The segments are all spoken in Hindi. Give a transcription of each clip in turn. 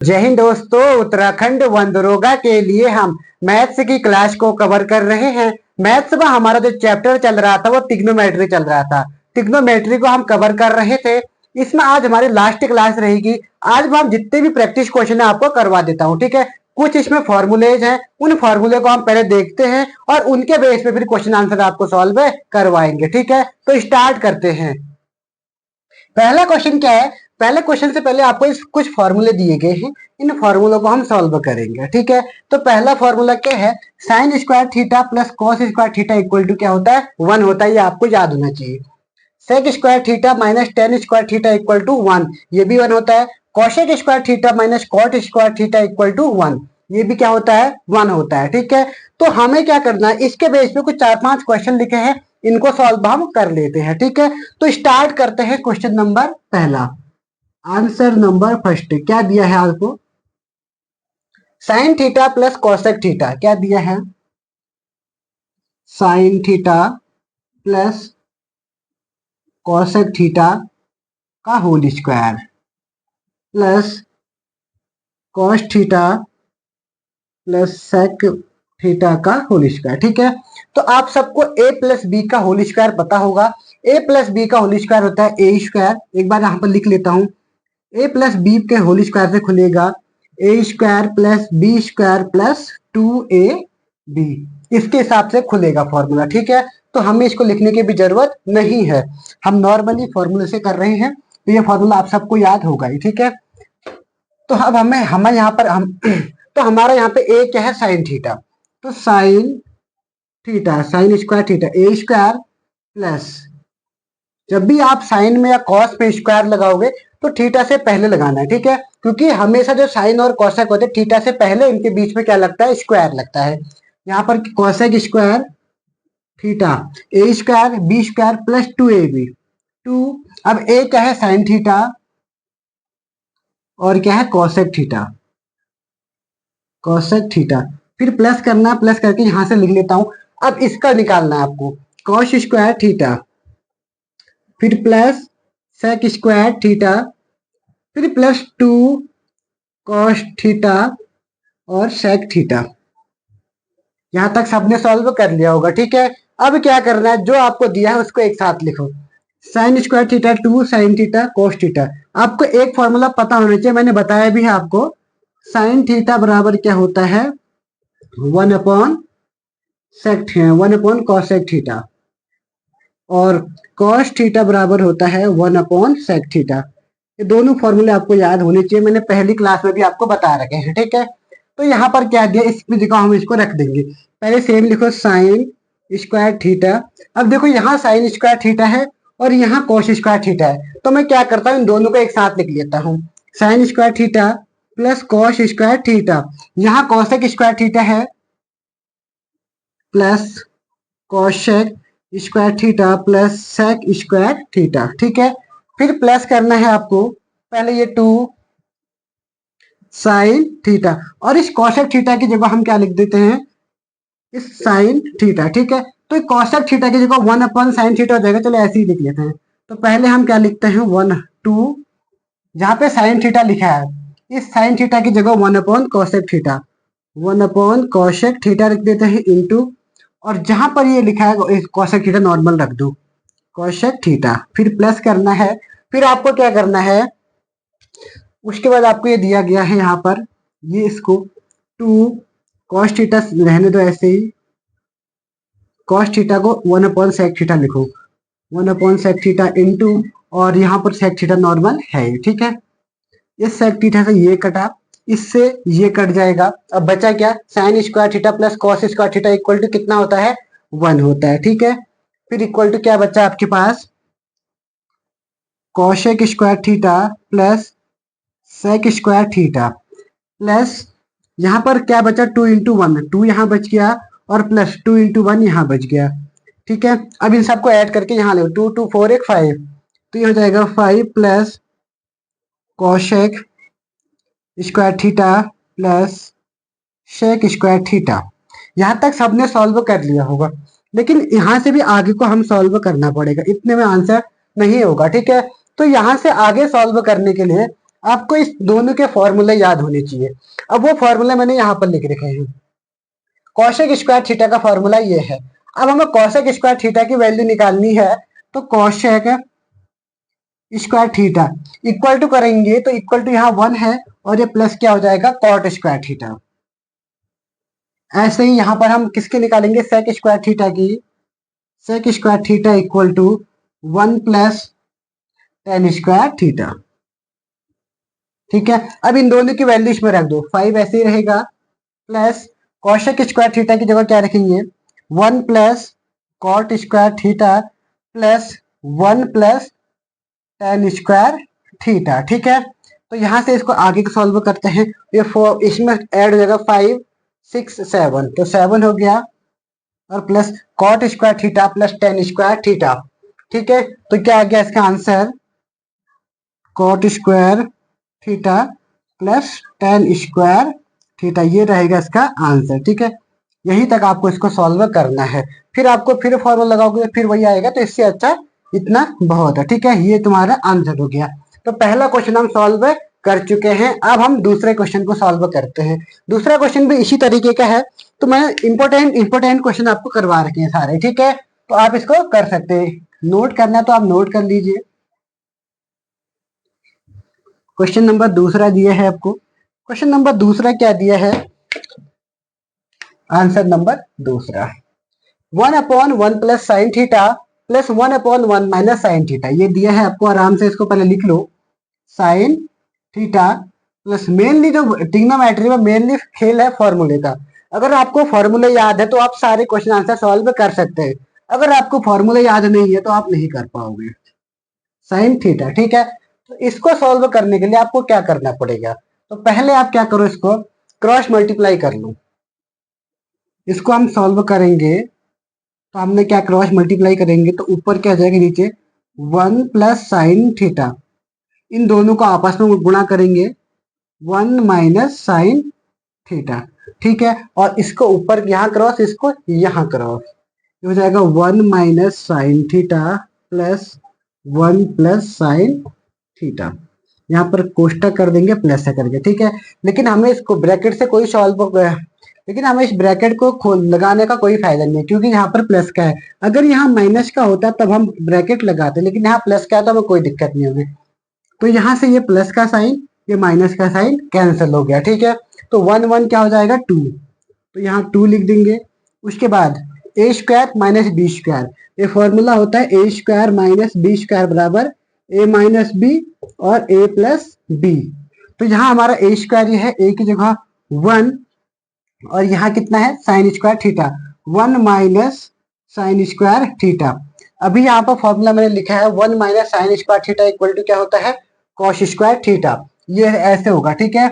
जय हिंद दोस्तों। उत्तराखंड वन दरोगा के लिए हम मैथ्स की क्लास को कवर कर रहे हैं। मैथ्स में हमारा जो चैप्टर चल रहा था वो ट्रिग्नोमेट्री चल रहा था। ट्रिग्नोमेट्री को हम कवर कर रहे थे। इसमें आज हमारी लास्ट क्लास रहेगी। आज हम जितने भी प्रैक्टिस क्वेश्चन है आपको करवा देता हूँ, ठीक है। कुछ इसमें फॉर्मूलेज हैं, उन फॉर्मूले को हम पहले देखते हैं और उनके बेस पे फिर क्वेश्चन आंसर आपको सॉल्व करवाएंगे, ठीक है। तो स्टार्ट करते हैं। पहला क्वेश्चन क्या है? पहले क्वेश्चन से पहले आपको इस कुछ फॉर्मूले दिए गए हैं, इन फॉर्मूलों को हम सॉल्व करेंगे, ठीक है। तो पहला फॉर्मूला क्या है? Sine square theta plus cos square theta equal to क्या होता है? 1 होता है। ये आपको याद होना चाहिए। Sec square theta minus tan square theta equal to 1, ये भी 1 होता है। Cosec square theta minus cot square theta equal to 1, ये भी क्या होता है? 1 होता है, ठीक है। तो हमें क्या करना है, इसके बेस पे कुछ 4-5 क्वेश्चन लिखे हैं, इनको सॉल्व हम कर लेते हैं, ठीक है। तो स्टार्ट करते हैं। क्वेश्चन नंबर पहला, आंसर नंबर फर्स्ट क्या दिया है आपको? Sine theta plus cosec theta क्या दिया है? Sine theta plus cosec theta का whole square plus cos theta plus sec theta का होल स्क्वायर, ठीक है। तो आप सबको a प्लस बी का होल स्क्वायर पता होगा। a प्लस बी का होल स्क्वायर होता है ए स्क्वायर। एक बार यहां पर लिख लेता हूं। a प्लस बी के होल स्क्वायर से खुलेगा A square plus B square plus 2ab, इसके हिसाब से खुलेगा फॉर्मूला, ठीक है। तो हमें इसको लिखने की भी जरूरत नहीं है, हम नॉर्मली फॉर्मूले से कर रहे हैं। तो ये फॉर्मूला आप सबको याद होगा ही, ठीक है। तो अब हमें यहाँ पर तो हमारा यहाँ पे ए क्या है? Sine theta. तो sine theta, sine square theta A square plus, जब भी आप साइन में या कॉस पे स्क्वायर लगाओगे तो थीटा से पहले लगाना है, ठीक है। क्योंकि हमेशा जो साइन और कॉसेक होते हैं थीटा से पहले इनके बीच में क्या लगता है? स्क्वायर लगता है। यहाँ पर cosec square theta A square B square plus 2ab 2। अब ए क्या है? साइन थीटा और क्या है? Cosec theta, cosec theta. फिर प्लस करना, प्लस करके यहां से लिख लेता हूं। अब इसका निकालना है आपको, कॉस स्क्वायर थीटा, फिर प्लस सेक स्क्वायर थीटा, फिर प्लस 2 कॉस थीटा और सेक थीटा। यहां तक सबने सॉल्व कर लिया होगा, ठीक है। अब क्या करना है, जो आपको दिया है उसको एक साथ लिखो। Sign square theta 2 sine theta cos theta. आपको एक फॉर्मूला पता होना चाहिए, मैंने बताया भी है आपको। साइन थीटा बराबर क्या होता है? 1 upon sec 1 upon cosec theta, और कॉस थीटा बराबर होता है 1 अपॉन सेक थीटा। ये दोनों फॉर्मूले आपको याद होने चाहिए, मैंने पहली क्लास में भी आपको बता रखे हैं, ठीक है। तो यहाँ पर क्या दिया, इसकी जगह हम इसको रख देंगे। पहले सेम लिखो, साइन स्क्वायर थीटा। अब देखो यहाँ साइन स्क्वायर थीटा है और यहाँ कॉस स्क्वायर थीटा है, तो मैं क्या करता हूँ, इन दोनों को एक साथ लिख लेता हूँ। Sine square theta plus cos square theta, यहाँ कॉसेक स्क्वायर थीटा है plus cosec square theta plus sec square theta, ठीक है। फिर प्लस करना है आपको, पहले ये 2 साइन थीटा, और इस कॉसेक थीटा की जगह हम क्या लिख देते हैं? इस साइन थीटा, ठीक है। तो कॉसेक थीटा की जगह 1 अपॉन साइन थीटा हो जाएगा। चलो ऐसे ही लिख लेते हैं। तो पहले हम क्या लिखते हैं? 1 2, जहां पे साइन थीटा लिखा है इस साइन थीटा की जगह 1 upon cosec theta, 1 upon cosec theta लिख देते हैं इंटू, और जहां पर ये लिखा है कॉसेक थीटा नॉर्मल रख दो, कॉसेक थीटा। फिर प्लस करना है। फिर आपको क्या करना है, उसके बाद आपको ये दिया गया है यहाँ पर, ये इसको 2 कॉस थीटा रहने दो ऐसे ही, कॉस थीटा को 1 अपॉन सेक थीटा लिखो, 1 अपॉन सेक थीटा इंटू, और यहाँ पर सेक थीटा नॉर्मल है, ठीक है। इस सेक थीटा से ये कटा, इससे ये कट जाएगा। अब बचा क्या? Sine square theta plus cos square theta equal to कितना होता है? 1 होता है, ठीक है। फिर इक्वल टू क्या बचा आपके पास? Cosec square theta plus sec square theta plus, यहाँ पर क्या बचा? 2 इंटू 1, 2 यहाँ बच गया, और प्लस 2 इंटू 1 यहाँ बच गया, ठीक है। अब इन सबको ऐड करके यहाँ ले, 2 2 4 1 5, तो ये हो जाएगा 5 plus cosec square theta plus sec square theta. यहाँ तक सबने सॉल्व कर लिया होगा, लेकिन यहाँ से भी आगे को हम सॉल्व करना पड़ेगा, इतने में आंसर नहीं होगा, ठीक है। तो यहाँ से आगे सॉल्व करने के लिए आपको इस दोनों के फॉर्मूले याद होने चाहिए। अब वो फॉर्मूले मैंने यहाँ पर लिख रखे हैं। कॉसेक स्क्वायर थीटा का फॉर्मूला ये है। अब हमें कॉसेक स्क्वायर थीटा की वैल्यू निकालनी है, तो cosec square theta equal to करेंगे तो इक्वल टू यहाँ 1 है और ये प्लस क्या हो जाएगा, कॉट स्क्वायर थीटा। ऐसे ही यहाँ पर हम किसके निकालेंगे, सेक स्क्वायर थीटा की। Sec square theta equal to 1 plus tan square theta. ठीक है, अब इन दोनों की वैल्यू इसमें रख दो, 5 ऐसे ही रहेगा, प्लस कॉसेक स्क्वायर थीटा की जगह क्या रखेंगे, 1 plus cot square theta plus 1 plus tan square theta. ठीक है, तो यहां से इसको आगे को सॉल्व करते हैं। ये 4 इसमें ऐड हो जाएगा, 5 6 7, तो 7 हो गया, और plus cot square theta plus tan square theta. ठीक है, तो क्या आ गया इसका answer, cot square theta plus tan square theta, ये रहेगा इसका आंसर। ठीक है, यही तक आपको इसको सॉल्व करना है। फिर आपको फिर फॉर्मूला लगाओगे फिर वही आएगा, तो इससे अच्छा इतना बहुत है। ठीक है, ये तुम्हारा आंसर हो गया। तो पहला क्वेश्चन हम सॉल्व कर चुके हैं। अब हम दूसरे क्वेश्चन को सॉल्व करते हैं। दूसरा क्वेश्चन भी इसी तरीके का है, तो मैं इंपोर्टेंट क्वेश्चन आपको करवा रखे हैं सारे। ठीक है, तो आप इसको कर सकते हैं, नोट करना है तो आप नोट कर लीजिए। क्वेश्चन नंबर दूसरा दिया है आपको। क्वेश्चन नंबर दूसरा क्या दिया है, आंसर नंबर दूसरा, 1/1 plus sign theta plus 1/1 minus sine theta, ये दिया है आपको। आराम से इसको पहले लिख लो, साइन थीटा प्लस, मेनली जो ट्रिग्नोमेट्री में मेनली खेल है फॉर्मूले का। अगर आपको फॉर्मूले याद है तो आप सारे क्वेश्चन आंसर सॉल्व कर सकते हैं। अगर आपको फॉर्मूले याद नहीं है तो आप नहीं कर पाओगे। साइन थीटा, ठीक है, तो इसको सॉल्व करने के लिए आपको क्या करना पड़ेगा, तो पहले आप क्या करो, इसको क्रॉस मल्टीप्लाई कर लो। इसको हम सॉल्व करेंगे तो हमने क्या, क्रॉस मल्टीप्लाई करेंगे तो ऊपर क्या आ जाएगा, नीचे 1 प्लस साइन थीटा, इन दोनों को आपस में गुणा करेंगे, 1 माइनस साइन थीटा। ठीक है, और इसको ऊपर यहाँ क्रॉस, इसको यहाँ क्रॉस, ये हो जाएगा 1 minus sign theta plus 1 plus sine theta. यहाँ पर कोष्टक कर देंगे प्लस से करके। ठीक है, लेकिन हमें इसको ब्रैकेट से कोई सॉल्व, लेकिन हमें इस ब्रैकेट को खोल लगाने का कोई फायदा नहीं है, क्योंकि यहाँ पर प्लस का है। अगर यहाँ माइनस का होता तब हम ब्रैकेट लगाते, लेकिन यहाँ प्लस का है तो हमें कोई दिक्कत नहीं होगी। तो यहाँ से ये प्लस का साइन, ये माइनस का साइन कैंसिल हो गया। ठीक है, तो 1 1 क्या हो जाएगा, 2, तो यहाँ 2 लिख देंगे। उसके बाद ए स्क्वायर माइनस बी स्क्वायर, ये फॉर्मूला होता है ए स्क्वायर माइनस बी स्क्वायर बराबर ए माइनस बी और ए प्लस बी। तो यहाँ हमारा ए स्क्वायर ये है, ए की जगह 1, और यहाँ कितना है, sine square theta, 1 minus sine square theta. अभी यहाँ पर फॉर्मूला मैंने लिखा है 1 minus sine square theta equal to क्या होता है, कॉस स्क्वायर थीटा। ये ऐसे होगा। ठीक है,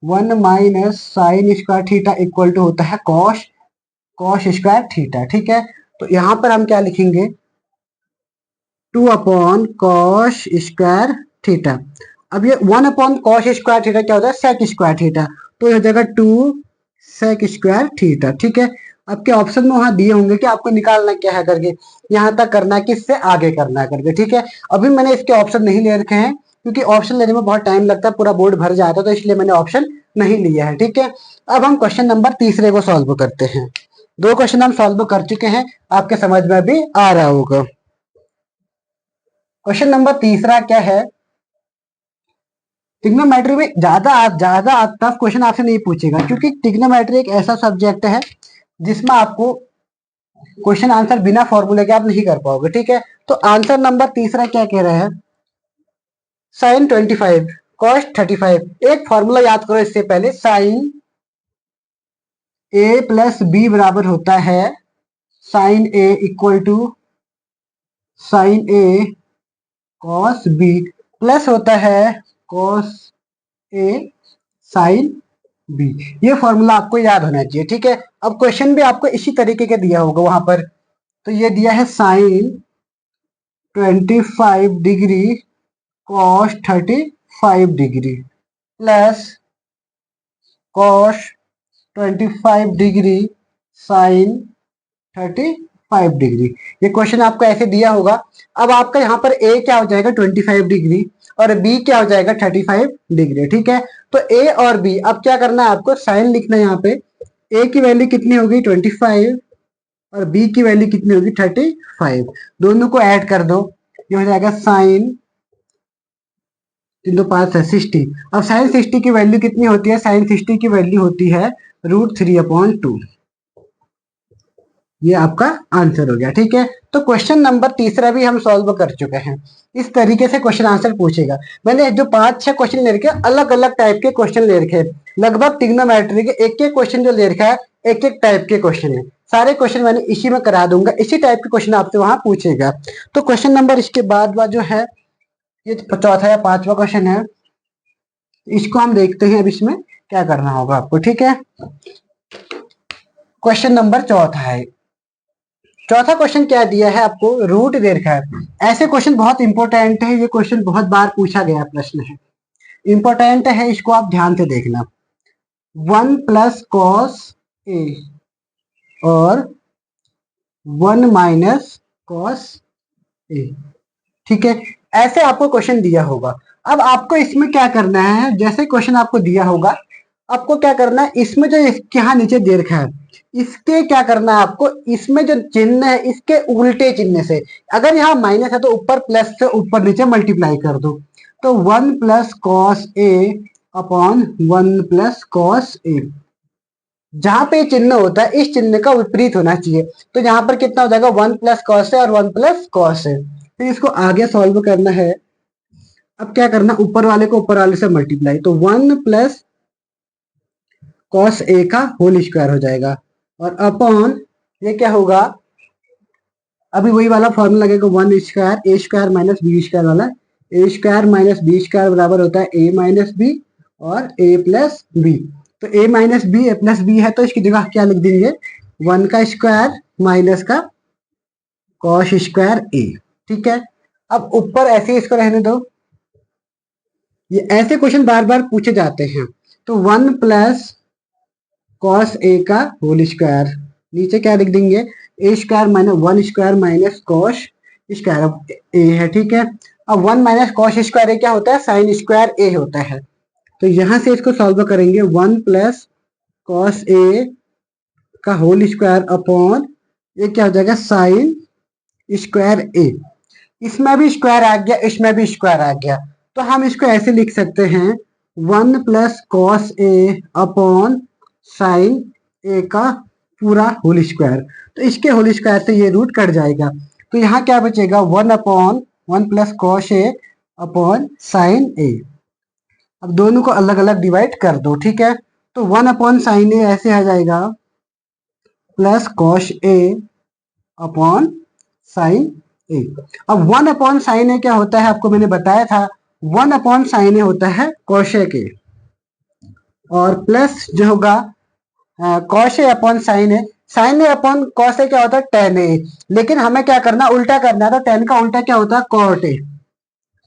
1 minus sine square theta equal to होता है कॉस स्क्वायर थीटा। ठीक है, तो यहाँ पर हम क्या लिखेंगे, 2 अपॉन कॉस स्क्वायर थीटा। अब ये 1 अपॉन कॉस स्क्वायर थीटा क्या होता है, सेक स्क्वायर थीटा, तो यह जगह 2 सेक स्क्वायर थीटा। ठीक है, आपके ऑप्शन में वहां दिए होंगे कि आपको निकालना क्या है करके, यहाँ तक करना है, किससे आगे करना है करके। ठीक है, अभी मैंने इसके ऑप्शन नहीं ले रखे हैं, क्योंकि ऑप्शन लेने में बहुत टाइम लगता है, पूरा बोर्ड भर जाता है, तो इसलिए मैंने ऑप्शन नहीं लिया है। ठीक है, अब हम क्वेश्चन नंबर तीसरे को सॉल्व करते हैं। 2 क्वेश्चन हम सॉल्व कर चुके हैं, आपके समझ में भी आ रहा होगा। क्वेश्चन नंबर तीसरा क्या है, ट्रिग्नोमेट्री में ज्यादा टफ क्वेश्चन आपसे नहीं पूछेगा, क्योंकि ट्रिग्नोमेट्री एक ऐसा सब्जेक्ट है जिसमें आपको क्वेश्चन आंसर बिना फॉर्मूले के आप नहीं कर पाओगे। ठीक है, तो आंसर नंबर तीसरा क्या कह रहा है, साइन 25 कॉस 35। एक फॉर्मूला याद करो इससे पहले, साइन ए प्लस बी बराबर होता है sine A equal to sine A cos B, plus होता है कॉस ए साइन बी। ये फॉर्मूला आपको याद होना चाहिए। ठीक है, अब क्वेश्चन भी आपको इसी तरीके का दिया होगा वहां पर, तो ये दिया है sine 25 degree cos 35 degree plus cos 25 degree sine 35 degree. ये क्वेश्चन आपको ऐसे दिया होगा। अब आपका यहाँ पर ए क्या हो जाएगा, 25 डिग्री, और बी क्या हो जाएगा 35 डिग्री। ठीक है, तो ए और बी, अब क्या करना है आपको, साइन लिखना है यहाँ पे। ए की वैल्यू कितनी होगी 25 और बी की वैल्यू कितनी होगी 35। दोनों को ऐड कर दो, ये हो जाएगा साइन 3 5 है 60। अब साइन 60 की वैल्यू कितनी होती है, साइन 60 की वैल्यू होती है √3/2। ये आपका आंसर हो गया। ठीक है, तो क्वेश्चन नंबर तीसरा भी हम सॉल्व कर चुके हैं। इस तरीके से क्वेश्चन आंसर पूछेगा। मैंने जो 5 6 क्वेश्चन ले रखे, अलग अलग टाइप के क्वेश्चन ले रखे, लगभग ट्रिग्नोमेट्री के एक एक क्वेश्चन जो ले रखा है, एक एक टाइप के क्वेश्चन है। सारे क्वेश्चन मैंने इसी में करा दूंगा, इसी टाइप के क्वेश्चन आपसे वहां पूछेगा। तो क्वेश्चन नंबर इसके बाद जो है, ये चौथा या पांचवा क्वेश्चन है, इसको हम देखते हैं अब इसमें क्या करना होगा आपको। ठीक है, क्वेश्चन नंबर चौथा है। चौथा क्वेश्चन क्या दिया है आपको, रूट दे रखा है। ऐसे क्वेश्चन बहुत इंपॉर्टेंट है, ये क्वेश्चन बहुत बार पूछा गया प्रश्न है, इंपॉर्टेंट है, इसको आप ध्यान से देखना। 1 + cos A और 1 - cos A। ठीक है, ऐसे आपको क्वेश्चन दिया होगा। अब आपको इसमें क्या करना है, जैसे क्वेश्चन आपको दिया होगा, आपको क्या करना है, इसमें जो इसके यहाँ नीचे दे रखा है, इसके क्या करना है आपको, इसमें जो चिन्ह है इसके उल्टे चिन्ह से, अगर यहाँ माइनस है तो ऊपर प्लस से ऊपर नीचे मल्टीप्लाई कर दो। तो 1 + cos A upon 1 + cos A। जहां पे चिन्ह होता है इस चिन्ह का विपरीत होना चाहिए। तो यहाँ पर कितना हो जाएगा, 1 + cos A और 1 + cos A। फिर इसको आगे सॉल्व करना है। अब क्या करना, ऊपर वाले को ऊपर वाले से मल्टीप्लाई, तो 1 + cos A का होल स्क्वायर हो जाएगा और अपॉन ये क्या होगा, अभी वही वाला फॉर्मूला लगेगा, 1 square A square - B square वाला। A स्क्वायर - B स्क्वायर बराबर होता है A - B और A + B। तो A - B A + B है, तो इसकी जगह क्या लिख देंगे, 1 का स्क्वायर माइनस का cos स्क्वायर A। ठीक है, अब ऊपर ऐसे ही इसको रहने दो, ये ऐसे क्वेश्चन बार बार पूछे जाते हैं। तो 1 + cos A का होल स्क्वायर, नीचे क्या लिख देंगे, A square - 1 square - cos square A है। ठीक है, अब 1 - cos स्क्वायर A क्या होता है, साइन स्क्वायर A होता है। तो यहां से इसको सॉल्व करेंगे, 1 + cos A का होल स्क्वायर अपॉन ये क्या हो जाएगा, साइन स्क्वायर A। इसमें भी स्क्वायर आ गया, इसमें भी स्क्वायर आ गया, तो हम इसको ऐसे लिख सकते हैं, 1 + cos A upon sine A का पूरा होल स्क्वायर। तो इसके होल स्क्वायर से ये रूट कट जाएगा, तो यहाँ क्या बचेगा, 1 + cos A upon sine A। अब दोनों को अलग अलग डिवाइड कर दो। ठीक है, तो 1/sin A ऐसे आ जाएगा, plus cos A upon sine A। अब 1/sin A क्या होता है, आपको मैंने बताया था, 1/sin A होता है cosec A, और प्लस जो होगा cos A upon sine A। Sine A upon cos A क्या होता है, tan A। लेकिन हमें क्या करना, उल्टा करना है, तो tan का उल्टा क्या होता है, cot A।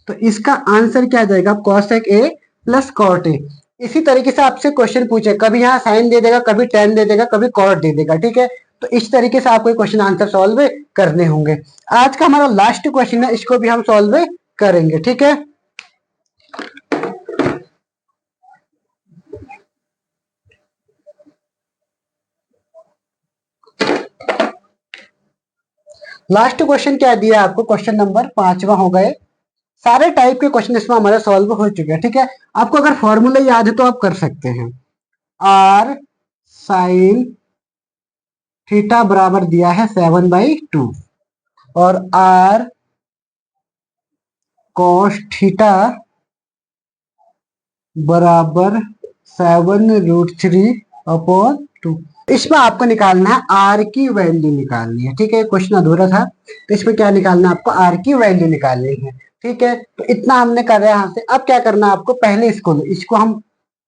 तो इसका आंसर क्या आ जाएगा, cosec A plus cot A। इसी तरीके से आपसे क्वेश्चन पूछे, कभी यहाँ साइन दे देगा, कभी tan दे देगा, कभी cot दे देगा। ठीक है, तो इस तरीके से आपको क्वेश्चन आंसर सॉल्व करने होंगे। आज का हमारा लास्ट क्वेश्चन है, इसको भी हम सॉल्व करेंगे। ठीक है, लास्ट क्वेश्चन क्या दिया आपको, क्वेश्चन नंबर 5वां हो गए। सारे टाइप के क्वेश्चन इसमें हमारे सॉल्व हो चुके हैं। ठीक है, आपको अगर फॉर्मूला याद है तो आप कर सकते हैं। r sin थीटा बराबर दिया है 7/2 और r cos थीटा बराबर 7√3/2। इसमें आपको निकालना है r की वैल्यू निकालनी है। ठीक है, क्वेश्चन अधूरा था, तो इसमें क्या निकालना है आपको, r की वैल्यू निकालनी है। ठीक है, तो इतना हमने कर रहा है यहाँ से। अब क्या करना है आपको, पहले इसको हम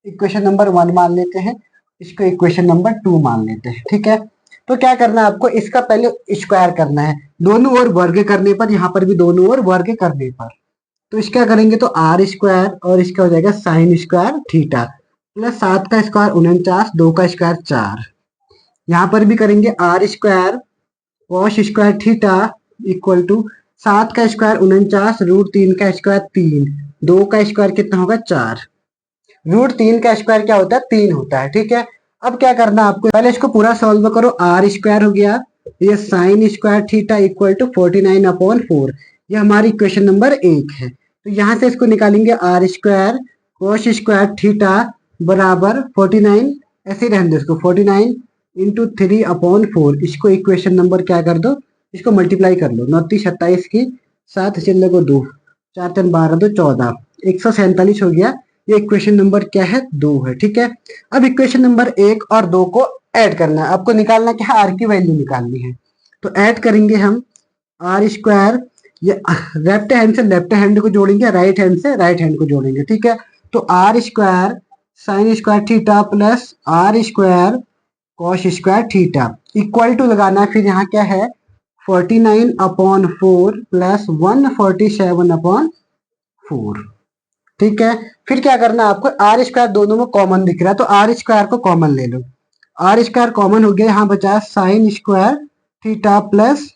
इक्वेशन नंबर 1 मान लेते हैं, इसको इक्वेशन नंबर 2 मान लेते हैं। ठीक है, तो क्या करना है आपको, इसका पहले स्क्वायर करना है, दोनों ओर वर्ग करने पर, यहाँ पर भी दोनों ओर वर्ग करने पर। तो इसका करेंगे तो r स्क्वायर और इसका हो जाएगा साइन स्क्वायर थीटा, प्लस 7 का स्क्वायर 49, 2 का स्क्वायर 4। यहाँ पर भी करेंगे r square cos square theta equal to 7 का स्क्वायर 49, √3 का स्क्वायर 3, 2 का स्क्वायर कितना होगा 4। रूट 3 का स्क्वायर क्या होता है 3 होता है। ठीक है, अब क्या करना आपको, पहले इसको पूरा सॉल्व करो। आर स्क्वायर हो गया, ये sine square theta equal to 49/4, ये हमारी इक्वेशन नंबर 1 है। तो यहां से इसको निकालेंगे, r square cos square theta बराबर 49, ऐसे रहने दो इसको, 49 इंटू 3/4, इसको इक्वेशन नंबर क्या कर दो, इसको मल्टीप्लाई कर लो। 29 27 की 7 चल को 2, 4 3 12 2 14, 147 हो गया। ये इक्वेशन नंबर क्या है 2 है। ठीक है, अब इक्वेशन नंबर 1 और 2 को ऐड करना है आपको। निकालना क्या है, आर की वैल्यू निकालनी है। तो ऐड करेंगे हम आर स्क्वायर, ये लेफ्ट हैंड से लेफ्ट हैंड को जोड़ेंगे, राइट हैंड से राइट हैंड को जोड़ेंगे। ठीक है, तो R square sine square theta plus R square cos square theta equal to लगाना है। फिर यहाँ क्या है 49/4 प्लस 147/4। ठीक है, फिर क्या करना है आपको, आर स्क्वायर दोनों में कॉमन दिख रहा है, तो आर स्क्वायर को कॉमन ले लो। आर स्क्वायर कॉमन हो गया, यहाँ बचा sine square theta plus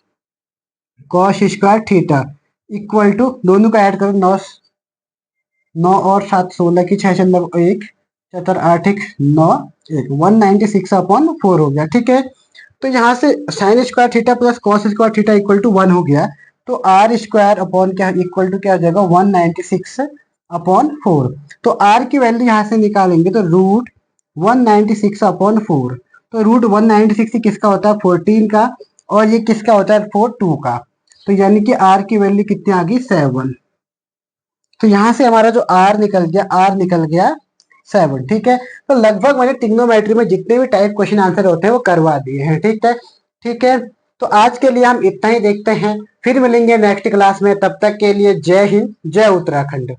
cos square theta equal to, दोनों का ऐड करो, 9 9 और 7 16 की 6 चंदर 1 4 8 1 9 1 196/4 हो गया। ठीक है, तो यहाँ से sine square theta plus cos square theta equal to 1 हो गया, तो आर स्क्वायर अपॉन क्या इक्वल टू क्या हो जाएगा 196/4। तो आर की वैल्यू यहाँ से निकालेंगे तो रूट 196/4, तो रूट 196 किसका होता है 14 का, और ये किसका होता है 2 का। तो यानी कि आर की वैल्यू कितनी आ गई 7। तो यहां से हमारा जो आर निकल गया, आर निकल गया 7। ठीक है, तो लगभग मैंने ट्रिग्नोमेट्री में जितने भी टाइप क्वेश्चन आंसर होते हैं वो करवा दिए हैं। ठीक है, ठीक है, तो आज के लिए हम इतना ही देखते हैं, फिर मिलेंगे नेक्स्ट क्लास में। तब तक के लिए जय हिंद, जय उत्तराखंड।